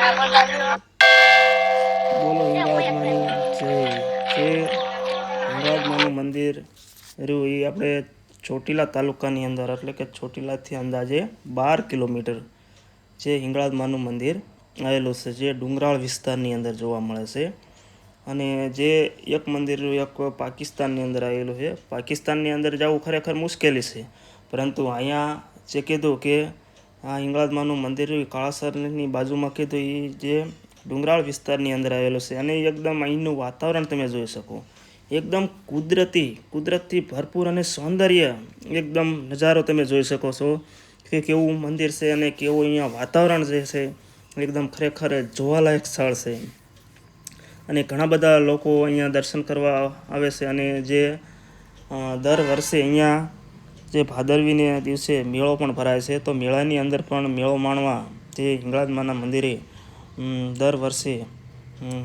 બોલો હિંગળાજમાની જય. જે હિંગળાજમાનું મંદિર રહ્યું એ આપણે ચોટીલા તાલુકાની અંદર એટલે કે ચોટીલાથી અંદાજે 12 કિલોમીટર જે હિંગળાજમાનું મંદિર આવેલું છે, જે ડુંગરાળ વિસ્તારની અંદર જોવા મળે છે. અને જે એક મંદિર એક પાકિસ્તાનની અંદર આવેલું છે. પાકિસ્તાનની અંદર જવું ખરેખર મુશ્કેલી છે, પરંતુ અહીંયા જે કીધું કે આ હિંગળાજમાનું મંદિર કાળાસરની બાજુમાં કીધું એ જે ડુંગરાળ વિસ્તારની અંદર આવેલું છે. અને એકદમ અહીંનું વાતાવરણ તમે જોઈ શકો, એકદમ કુદરતી ભરપૂર અને સૌંદર્ય એકદમ નજારો તમે જોઈ શકો છો કે કેવું મંદિર છે અને કેવું અહીંયા વાતાવરણ જે છે એકદમ ખરેખર જોવાલાયક સ્થળ છે. અને ઘણા બધા લોકો અહીંયા દર્શન કરવા આવે છે. અને જે દર વર્ષે અહીંયા જે ભાદરવીને દિવસે મેળો પણ ભરાય છે, તો મેળાની અંદર પણ મેળો માણવા જે હિંગળાજમાના મંદિરે દર વર્ષે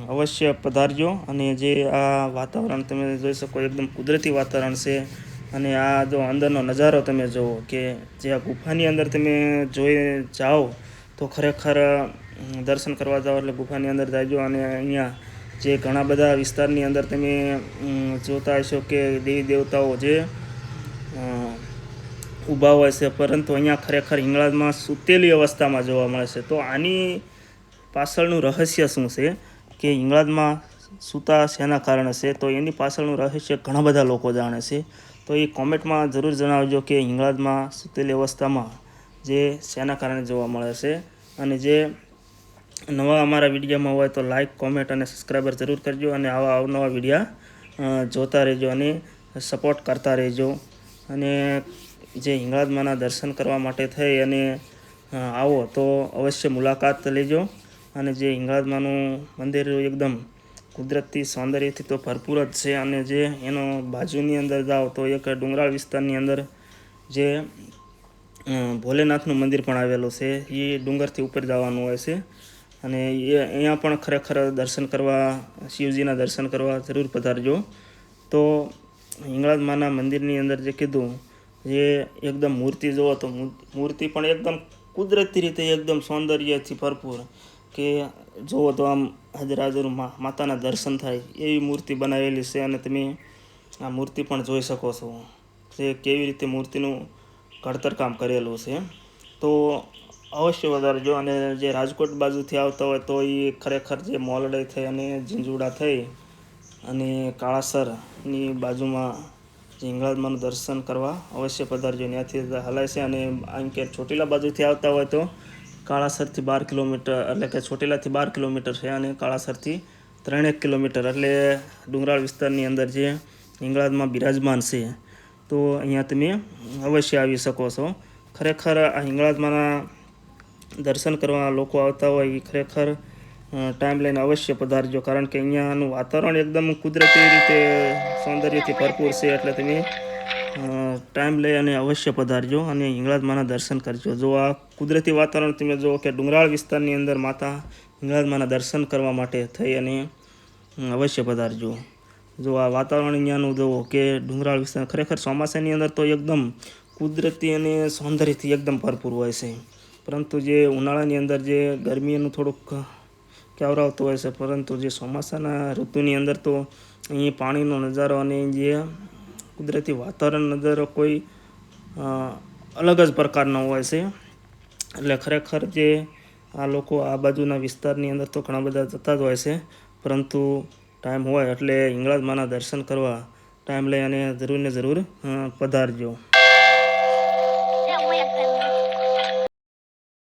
અવશ્ય પધારજો. અને જે આ વાતાવરણ તમે જોઈ શકો એકદમ કુદરતી વાતાવરણ છે. અને આ જો અંદરનો નજારો તમે જુઓ કે જે આ ગુફાની અંદર તમે જોઈ જાઓ તો ખરેખર દર્શન કરવા જાઓ એટલે ગુફાની અંદર જાજો. અને અહીંયા જે ઘણા બધા વિસ્તારની અંદર તમે જોતા હશો કે દેવી દેવતાઓ જે ઊભા હોય છે, પરંતુ અહીંયા ખરેખર હિંગળાજમાં સૂતેલી અવસ્થામાં જોવા મળે છે. તો આની પાછળનું રહસ્ય શું છે કે હિંગળાજમાં સૂતા શેના કારણે છે, તો એની પાછળનું રહસ્ય ઘણા બધા લોકો જાણે છે. તો એ કોમેન્ટમાં જરૂર જણાવજો કે હિંગળાજમાં સૂતેલી અવસ્થામાં જે શેના કારણે જોવા મળે છે. અને જે નવા અમારા વિડીયોમાં હોય તો લાઇક, કોમેન્ટ અને સબસ્ક્રાઈબર જરૂર કરજો. અને આવા અવનવા વિડીયા જોતા રહેજો અને સપોર્ટ કરતા રહેજો. અને જે હિંગળાજમાના દર્શન કરવા માટે થઈ અને આવો તો અવશ્ય મુલાકાત લેજો. અને જે હિંગળાજમાનું મંદિર એકદમ કુદરતી સૌંદર્યથી તો ભરપૂર જ છે. અને જે એનો બાજુની અંદર જાઓ તો એક ડુંગરાળ વિસ્તારની અંદર જે ભોલેનાથનું મંદિર પણ આવેલું છે. એ ડુંગરથી ઉપર જવાનું હોય છે. અને અહીંયા પણ ખરેખર દર્શન કરવા, શિવજીના દર્શન કરવા જરૂર પધારજો. તો હિંગળાજમાના મંદિરની અંદર જે કીધું જે એકદમ મૂર્તિ જુઓ તો મૂર્તિ પણ એકદમ કુદરતી રીતે એકદમ સૌંદર્યથી ભરપૂર કે જુઓ તો આમ હાજર માતાના દર્શન થાય એવી મૂર્તિ બનાવેલી છે. અને તમે આ મૂર્તિ પણ જોઈ શકો છો જે કેવી રીતે મૂર્તિનું ઘડતર કામ કરેલું છે. તો અવશ્ય વધારજો. અને જે રાજકોટ બાજુથી આવતા હોય તો એ ખરેખર જે મોલડે થઈ અને ઝીંઝુડા થઈ અને કાળાસરની બાજુમાં જે હિંગળાજમાનું દર્શન કરવા અવશ્ય પધારજો. ત્યાંથી હલાય છે. અને આમ કે ચોટીલા બાજુથી આવતા હોય તો કાળાસરથી 12 કિલોમીટર એટલે કે ચોટીલાથી 12 કિલોમીટર છે અને કાળાસરથી 3 કિલોમીટર એટલે ડુંગરાળ વિસ્તારની અંદર જે હિંગળાજમાં બિરાજમાન છે. તો અહીંયા તમે અવશ્ય આવી શકો છો. ખરેખર આ હિંગળાજમાના દર્શન કરવા લોકો આવતા હોય એ ખરેખર ટાઈમ લઈને અવશ્ય પધારજો. કારણ કે અહીંયાનું વાતાવરણ એકદમ કુદરતી રીતે સૌંદર્યથી ભરપૂર છે. એટલે તમે ટાઈમ લઈ અને અવશ્ય પધારજો અને હિંગળાજમાના દર્શન કરજો. જો આ કુદરતી વાતાવરણ તમે જુઓ કે ડુંગરાળ વિસ્તારની અંદર માતા હિંગળાજમાના દર્શન કરવા માટે થઈ અને અવશ્ય પધારજો. જો આ વાતાવરણ અહીંયાનું જુઓ કે ડુંગરાળ વિસ્તાર ખરેખર ચોમાસાની અંદર તો એકદમ કુદરતી અને સૌંદર્યથી એકદમ ભરપૂર હોય છે. પરંતુ જે ઉનાળાની અંદર જે ગરમીનું થોડુંક કેવરાવતું હોય છે, પરંતુ જે ચોમાસાના ઋતુની અંદર તો અહીં પાણીનો નજારો અને જે કુદરતી વાતાવરણ નજારો કોઈ અલગ જ પ્રકારનો હોય છે. એટલે ખરેખર જે આ લોકો આ બાજુના વિસ્તારની અંદર તો ઘણા બધા જતા જ હોય છે, પરંતુ ટાઈમ હોય એટલે હિંગળાજમાના દર્શન કરવા ટાઈમ લઈ અને જરૂર ને જરૂર પધારજો.